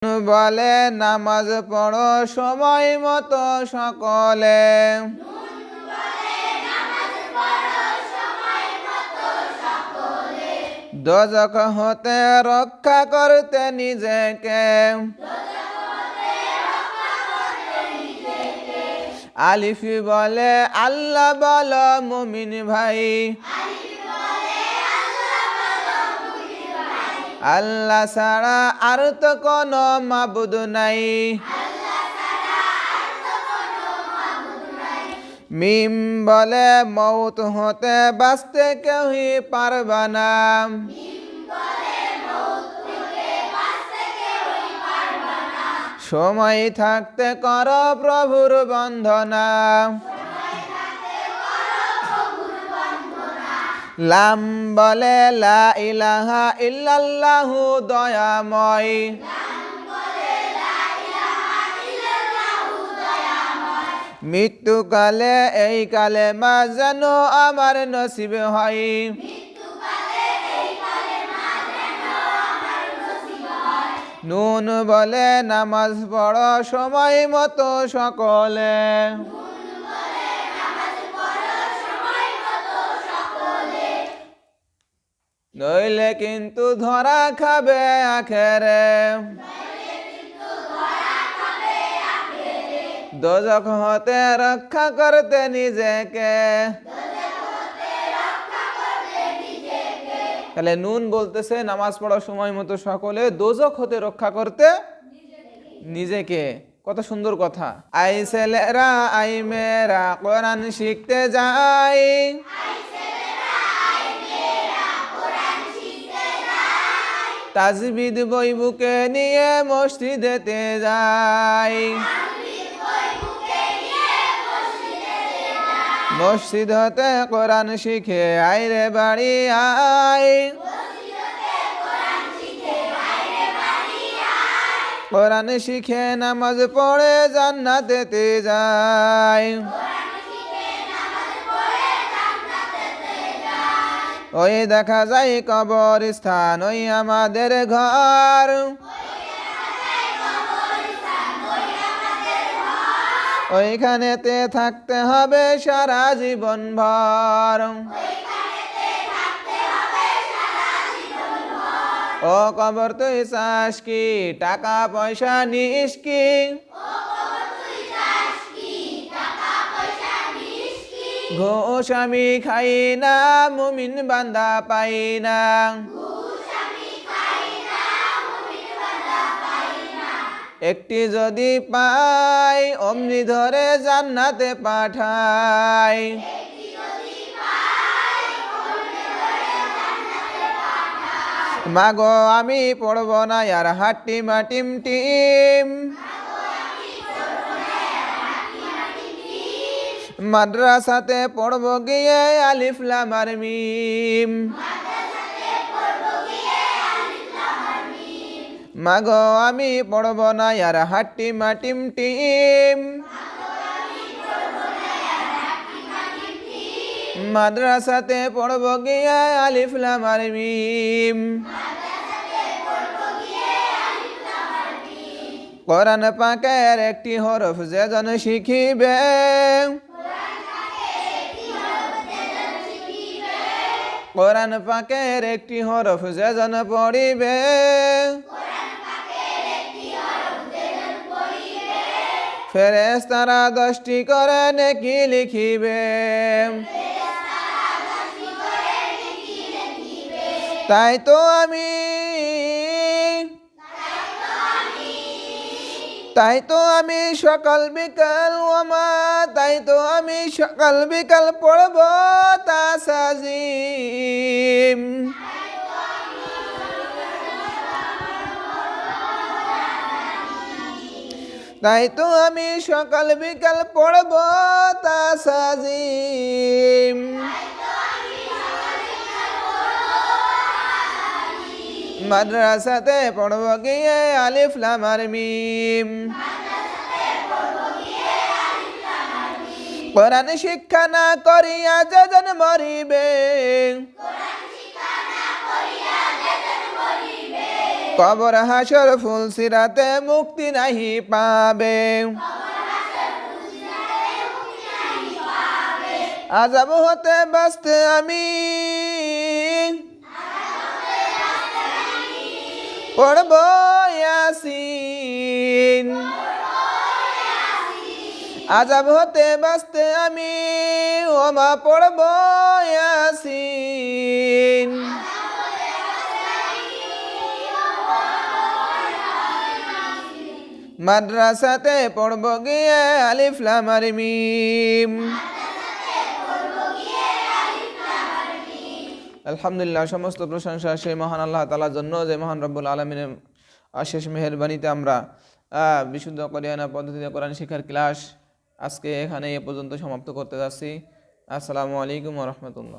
বলে নামাজ পড়ো সময় মতো সকলে, দোজখ হতে রক্ষা করতে নিজেকে। আলিফি বলে আল্লাহ বলো মুমিন ভাই, আল্লাহ ছাড়া আর তো কোনো মাবুদ নাই। মিম বলে মৌত হতে বাঁচতে কেউই পারবা না, সময় থাকতে করো প্রভুর বন্দনা। লাম বলে লা ইলাহা ইল্লাল্লাহু দয়াময়, মৃত্যুকালে এই কালেমা যেন আমার নসিব হয়। নুন বলে নামাজ পড়ো সময় মতো সকলে, নইলে কিন্তু ধরা খাবে আখেরে। দোজখ হতে রক্ষা করতে নিজেকে। তাহলে নুন বলতেছে নামাজ পড়ার সময় মতো সকলে, দোজখ হতে রক্ষা করতে নিজেকে। কত সুন্দর কথা। আই ছেলেরা আই মেয়েরা কোরআন শিখতে যাই, তাজবিদ বই বুকে নিয়ে মসজিদেতে যাই, মসজিদ হতে কোরআন শিখে আইরে বাড়ি আই, কোরআন শিখে নামাজ পড়ে জান্নাতেতে যাই। ওই দেখা যায় কবরস্থান ওই আমাদের ঘর, ওইখানেতে থাকতে হবে সারা জীবন ভর। ও কবর তুই চাস কি টাকা পয়সা নিস কি, ঘুষ আমি খাই না মুমিন বান্দা পাই না, একটি যদি পাই অমনি ধরে জান্নাতে পাঠাই। মাগো আমি পড়ব না আর হাট্টি মাটিম টিম, মাদ্রাসাতে পড়ব গিয়ে আলিফ লাম আর মিম। মাগো আমি পড়ব না আর হাট্টি মাটিম টিম, মাদ্রাসাতে পড়ব গিয়ে আলিফ লাম আর মিম। কোরআন পাকের একটি হরফ যেজন শিখিবে, কোরআন পাকের একটি হরফ যেজন পড়িবে, ফেরেশতারা 10টি করে নেকি লিখিবে। তাই তো আমি সকাল বিকাল তাই তো আমি সকাল বিকাল পড়ব তাসাজিম। তাই তো আমি সকাল বিকাল পড়ব তাসাজিম। মাদ্রাসাতে পড়ব গিয়ে আলিফ লাম আর মিম। কোরআন শিক্ষা না করিয়া যেজন মরিবে, কবর হাসর ফুল সিরাতে মুক্তি নাহি পাবে, আযাব হতে বাঁচতে আমি পড়ব ইয়াসিন, আযাব হতে বাঁচতে আমি ওমা পড়ব ইয়াসিন। মাদ্রাসাতে পড়ব গিয়ে আলিফ লাম আর মিম। আলহামদুলিল্লাহ, সমস্ত প্রশংসা সেই মহান আল্লাহ তাআলার জন্য, যে মহান রব্বুল আলামিনের অশেষ মেহেরবানিতে আমরা বিশুদ্ধ কোরআন পদ্ধতিতে কোরআন শিক্ষার ক্লাস আজকে এখানে এ পর্যন্ত সমাপ্ত করতে যাচ্ছি। আসসালামু আলাইকুম ওয়া রাহমাতুল্লাহ।